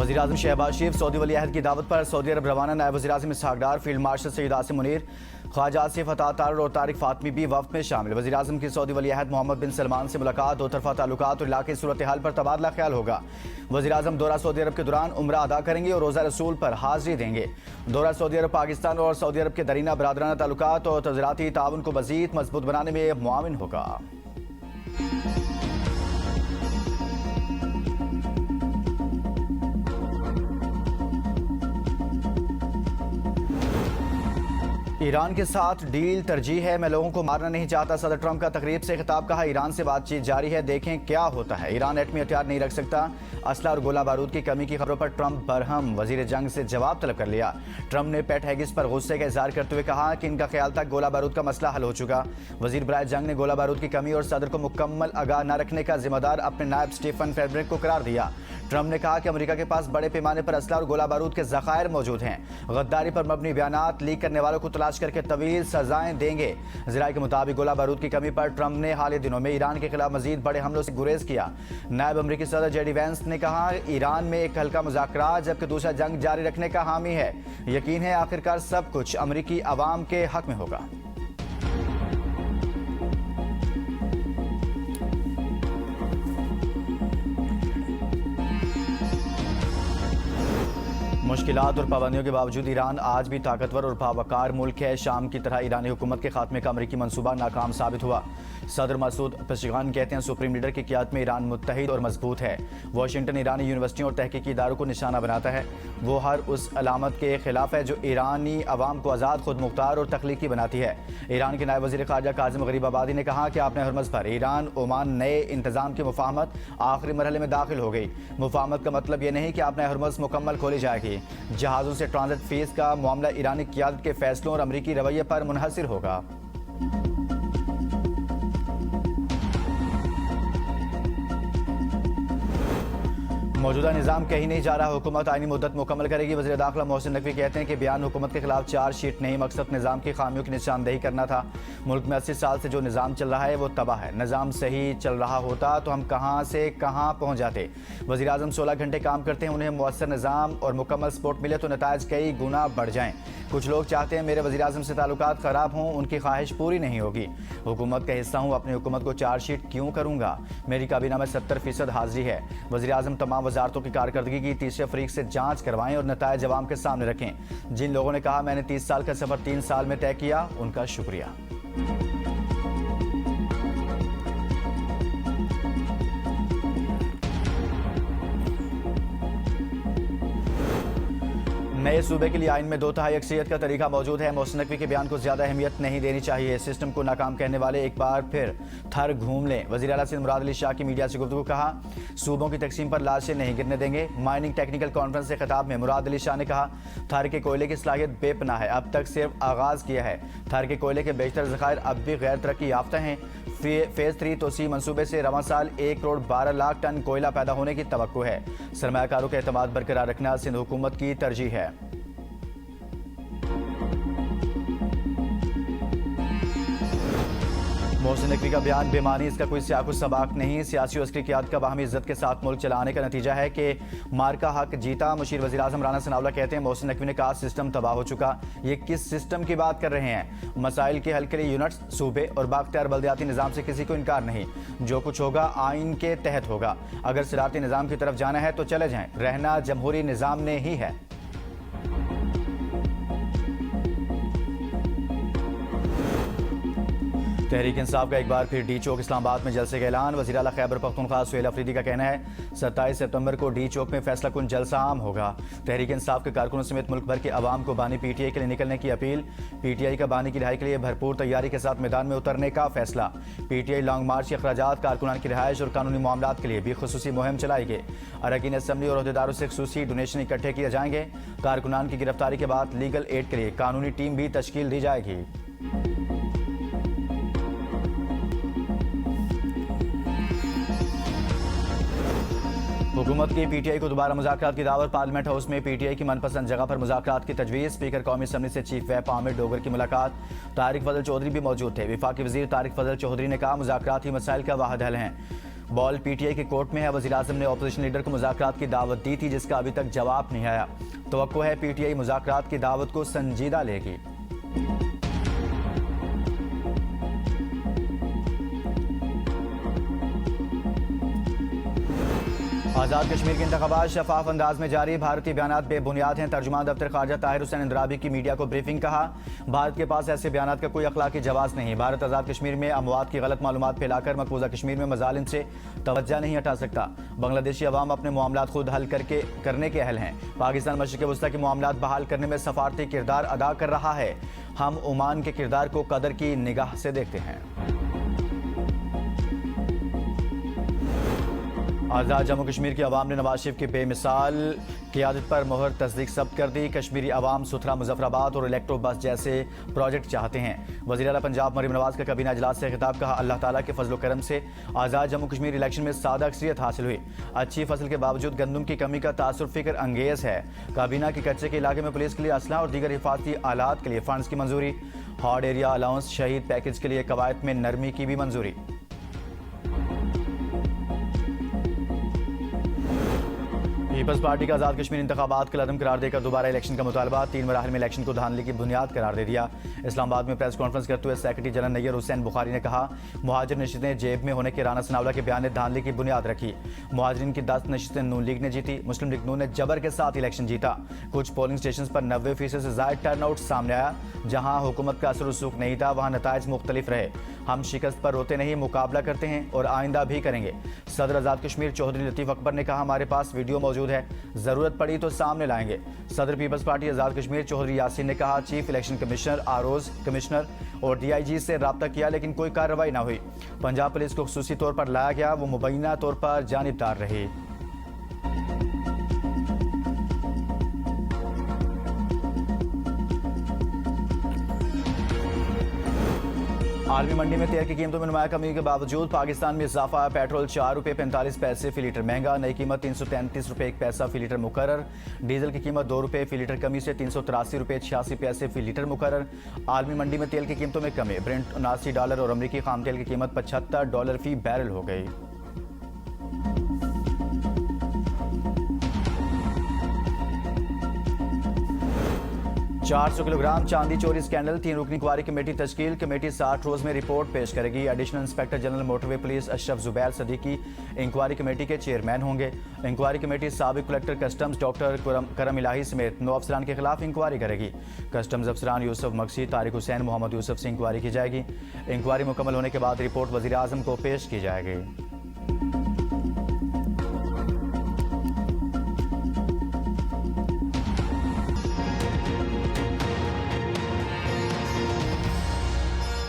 वज़ीर-ए-आज़म शहबाज शरीफ सऊदी वली अहद की दावत पर सऊदी अरब रवाना। नायब वज़ीर-ए-आज़म इसहाक डार, फील्ड मार्शल सैयद आसिम मुनीर, ख्वाजा आसिफ अता तारर और तारिक फातमी भी वफ्द में शामिल। वज़ीर-ए-आज़म की सऊदी वली अहद मोहम्मद बिन सलमान से मुलाकात, दो तरफा ताल्लुकात और इलाके की सूरत हाल पर तबादला ख्याल होगा। वज़ीर-ए-आज़म दौरा सऊदी अरब के दौरान उम्रा अदा करेंगे और रोज़ा रसूल पर हाज़िरी देंगे। दौरा सऊदी अरब पाकिस्तान और सऊदी अरब के दरीना बरादराना ताल्लुकात और तजाराती ताउन को मज़ीद मजबूत बनाने में मुआविन होगा। ईरान के साथ डील तरजीह है, मैं लोगों को मारना नहीं चाहता। सदर ट्रंप का तकरीब से खिताब, कहा ईरान से बातचीत जारी है, देखें क्या होता है। ईरान एटमी हथियार नहीं रख सकता। असला और गोला बारूद की कमी की खबरों पर ट्रंप बरहम, वजीर जंग से जवाब तलब कर लिया। ट्रंप ने पैट हेगिस पर गुस्से का इजहार करते हुए कहा कि इनका ख्याल था गोला बारूद का मसला हल हो चुका। वजीर बराए जंग ने गोला बारूद की कमी और सदर को मुकम्मल आगाह न रखने का जिम्मेदार अपने नायब स्टीफन फेड्रिक को करार दिया। ट्रंप ने कहा कि अमेरिका के पास बड़े पैमाने पर असला और गोला बारूद के जखायर मौजूद हैं। गद्दारी पर मबनी बयानात लीक करने वालों को तलाश करके तवील सजाएं देंगे। ज़राए के मुताबिक गोला बारूद की कमी पर ट्रंप ने हाल ही दिनों में ईरान के खिलाफ मजीद बड़े हमलों से गुरेज किया। नायब अमरीकी सदर जेडी वैंस ने कहा ईरान में एक हल्का मुज़ाकरात जबकि दूसरा जंग जारी रखने का हामी है। यकीन है आखिरकार सब कुछ अमरीकी अवाम के हक में होगा। मुश्किलात और पाबंदियों के बावजूद ईरान आज भी ताकतवर और बावकार मुल्क है। शाम की तरह ईरानी हुकूमत के खात्मे का अमरीकी मंसूबा नाकाम साबित हुआ। सदर मसूद पेशगान कहते हैं सुप्रीम लीडर की क़ियादत में ईरान मुत्तहिद और मजबूत है। वाशिंगटन ईरानी यूनिवर्सिटियों और तहकीकी इदारों को निशाना बनाता है। वो हर उस अलामत के खिलाफ है जो ईरानी अवाम को आज़ाद, खुद मुख्तार और तख्लीकी बनाती है। ईरान के नायब वज़ीर ख़ारजा काज़िम गरीबाबादी ने कहा कि आपने हरमज़ पर ईरान ओमान नए इंतज़ाम की मुफाहमत आखिरी मरहले में दाखिल हो गई। मुफाहमत का मतलब यह नहीं कि आपने हरमज़ मुकम्मल खोली जाएगी। जहाज़ों से ट्रांजिट फीस का मामला ईरानी क़ियादत के फैसलों और अमरीकी रवैये पर मुनहसर होगा। मौजूदा निज़ाम कहीं नहीं जा रहा, हुकूमत आईनी मुद्दत मुकम्मल करेगी। वज़ीर दाखिला मोहसिन नकवी कहते हैं कि बयान हुकूमत के खिलाफ चार्जशीट नहीं, मकसद निज़ाम की खामियों की निशानदेही करना था। मुल्क में 80 साल से जो निज़ाम चल रहा है वो तबाह है। निज़ाम सही चल रहा होता तो हम कहाँ से कहाँ पहुँच जाते। वज़ीर आज़म 16 घंटे काम करते हैं, उन्हें मुअस्सर निज़ाम और मुकम्मल सपोर्ट मिले तो नताइज कई गुना बढ़ जाएँ। कुछ लोग चाहते हैं मेरे वज़ीर आज़म से ताल्लुकात ख़राब हों, उनकी ख्वाहिश पूरी नहीं होगी। हुकूमत का हिस्सा हूँ, अपनी हुकूमत को चार्जशीट क्यों करूँगा। मेरी काबीना में 70% हाजिरी है। वज़ीर आज़म तमाम वजारतों की कारकर्दगी की तीसरे फरीक से जांच करवाएं और नताइज अवाम के सामने रखें। जिन लोगों ने कहा मैंने 30 साल का सफर 3 साल में तय किया, उनका शुक्रिया। नए सूबे के लिए आइन में 2/3 अक्सरियत का तरीका मौजूद है। मोहसिन नकवी के बयान को ज्यादा अहमियत नहीं देनी चाहिए। सिस्टम को नाकाम कहने वाले एक बार फिर थर घूम लें। वज़ीर आला सिंध मुराद अली शाह की मीडिया से गुफ्तगू, कहा सूबों की तकसीम पर लाशें नहीं गिरने देंगे। माइनिंग टेक्निकल कॉन्फ्रेंस से खिताब में मुराद अली शाह ने कहा थर के कोयले की सलाहियत बेपनाह है, अब तक सिर्फ आगाज किया है। थर के कोयले के बेशतर ज़खायर अब भी गैर तरक्की याफ्ता हैं। फेज़ 3 तोसी मनसूबे से रवां साल 1 करोड़ 12 लाख टन कोयला पैदा होने की तवक्को है। सरमायाकारों का एतमाद बरकरार रखना सिंध हुकूमत की तरजीह है। मोहसिन नकवी का बयान बेमानी, इसका कोई सियाकुस सबाक नहीं। सियासी और अस्करी क़ियादत का बाहमी इज्जत के साथ मुल्क चलाने का नतीजा है कि मार्का हक जीता। मुशीर वज़ीर आज़म राना सनाउल्लाह कहते हैं मोहसिन नकवी ने कहा सिस्टम तबाह हो चुका। ये किस सिस्टम की बात कर रहे हैं। मसाइल के हल के लिए यूनिट्स, सूबे और बाख्तियार बल्दियाती निज़ाम से किसी को इनकार नहीं। जो कुछ होगा आइन के तहत होगा। अगर सिराती निज़ाम की तरफ जाना है तो चले जाएँ, रहना जमहूरी निज़ाम ने ही है। तहरीक इंसाफ का एक बार फिर डी चौक इस्लामाबाद में जलसे का ऐलान। वज़ीर आला खैबर पख्तूनख्वा सुहेल अफरीदी का कहना है 27 सितंबर को डी चौक में फैसला कुन जलसा आम होगा। तहरीक इंसाफ के कारकुनों समेत मुल्क भर के अवाम को बानी PTI के लिए निकलने की अपील। PTI का बानी की रिहाई के लिए भरपूर तैयारी के साथ मैदान में उतरने का फैसला। PTI लॉन्ग मार्च के अखराजात, कारकुनान की रिहाइश और कानूनी मामलात के लिए भी खुसूसी मुहिम चलाएगी। अरकान असम्बली और अहदेदारों से खुसूसी डोनेशन इकट्ठे किए जाएंगे। कारकुनान की गिरफ्तारी के बाद लीगल एड के लिए कानूनी टीम भी तश्कील दी जाएगी। हुकूमत की PTI को दोबारा मुज़ाकरात की दावत। पार्लियामेंट हाउस में PTI की मनपसंद जगह पर मुज़ाकरात की तजवीज़। स्पीकर कौमी असम्बली से चीफ व्हिप आमिर डोगर की मुलाकात। तारिक फजल चौधरी भी मौजूद थे। विफाकी वज़ीर तारिक फजल चौधरी ने कहा मुज़ाकराती मसाइल का वाहिद हल हैं। बॉल पीटीआई के कोर्ट में है। वज़ीर-ए-आज़म ने अपोजिशन लीडर को मुज़ाकरात की दावत दी थी, जिसका अभी तक जवाब नहीं आया। तवक्को है पीटीआई मुज़ाकरात की दावत को संजीदा लेगी। आज़ाद कश्मीर के इंतखाबात शफाफ अंदाज में जारी। भारतीय बयानात बेबुनियाद हैं। तर्जुमान दफ्तर खारजा ताहिर हुसैन इंदराबी की मीडिया को ब्रीफिंग। कहा, भारत के पास ऐसे बयानात का कोई अखलाकी जवाब नहीं। भारत आज़ाद कश्मीर में अमवात की गलत मालूमात फैलाकर मकबूजा कश्मीर में मजालिम से तवज्जो नहीं हटा सकता। बांग्लादेशी अवाम अपने मामलात खुद हल करने के अहल हैं। पाकिस्तान मशरिक़ वस्ता के मामलात बहाल करने में सफारती किरदार अदा कर रहा है। हम ओमान के किरदार को कदर की निगाह से देखते हैं। आज़ाद जम्मू कश्मीर की अवाम ने नवाज शरीफ की बेमिसाल क़ियादत पर मोहर तस्दीक सब्त कर दी। कश्मीरी अवाम सुथरा मुजफ्फराबाद और इलेक्ट्रो बस जैसे प्रोजेक्ट चाहते हैं। वज़ीर आला पंजाब मरीम नवाज का काबीना इजलास से खिताब। कहा, अल्लाह ताला के फजल करम से आज़ाद जम्मू कश्मीर इलेक्शन में सादा अक्सरियत हासिल हुई। अच्छी फसल के बावजूद गंदम की कमी का तासुर फिक्र अंगेज़ है। काबीना के कच्चे के इलाके में पुलिस के लिए असला और दीगर हिफाजती आलात के लिए फंड्स की मंजूरी। हॉट एरिया अलाउंस शहीद पैकेज के लिए कवायद में नरमी की भी मंजूरी। पीपल्स पार्टी का आज़ाद कश्मीर इंतखाबात को लदम करार देकर दोबारा इलेक्शन का मुतालबा। 3 मराहल में इलेक्शन को धांधली की बुनियाद करार दे दिया। इस्लामाबाद में प्रेस कॉन्फ्रेंस करते हुए सेक्रेटरी जनरल नैयर हुसैन बुखारी ने कहा, मुहाजिर नशिस्तें जेब में होने के राना सनावला के बयान ने धांधली की बुनियाद रखी। मुहाजिरीन की 10 नशिस्तें नून लीग ने जीती। मुस्लिम लीग नून ने जबर के साथ इलेक्शन जीता। कुछ पोलिंग स्टेशन पर 90% से ज्यादा टर्नआउट सामने आया। जहां हुकूमत का असर रसूख नहीं था, वहां नताइज मुख्तलिफ रहे। हम शिकस्त पर रोते नहीं, मुकाबला करते हैं और आइंदा भी करेंगे। सदर आज़ाद कश्मीर चौधरी लतीफ़ अकबर ने कहा, हमारे पास वीडियो मौजूद है, जरूरत पड़ी तो सामने लाएंगे। सदर पीपल्स पार्टी आज़ाद कश्मीर चौधरी यासीन ने कहा, chief election commissioner, ROs commissioner और डीआईजी से रब्ता किया लेकिन कोई कार्रवाई ना हुई। पंजाब पुलिस को खुसूसी तौर पर लाया गया, वो मुबैना तौर पर जानिबदार रही। आलमी मंडी में तेल की कीमतों में नुमाया कमी के बावजूद पाकिस्तान में इजाफा। पेट्रोल 4 रुपये 45 पैसे फी लीटर महंगा। नई कीमत 333 रुपये 1 पैसा फी लीटर मुकर्रर। डीजल की कीमत 2 रुपये फी लीटर कमी से 383 रुपये 86 पैसे फी लीटर मुकर्रर। आलमी मंडी में तेल की कीमतों में कमी। ब्रेंट $79 और अमरीकी खाम तेल की कीमत $75 फी बैरल हो गई। 400 किलोग्राम चांदी चोरी स्कैंडल। 3 रुकनी इंक्वायरी कमेटी तश्कील। कमेटी 60 रोज में रिपोर्ट पेश करेगी। Additional inspector general motorway police Ashraf Zubair Siddiqui inquiry committee के चेयरमैन होंगे। इंक्वायरी कमेटी साबिक collector customs doctor Karam Ilahi समेत 9 अफसरान के खिलाफ इंक्वायरी करेगी। कस्टम्स अफसरान यूसुफ मकसी, तारिक हुसैन, मोहम्मद यूसुफ से इंक्वायरी की जाएगी। इंक्वायरी मुकम्मल होने के बाद रिपोर्ट वज़ीर-ए-आज़म को पेश की जाएगी।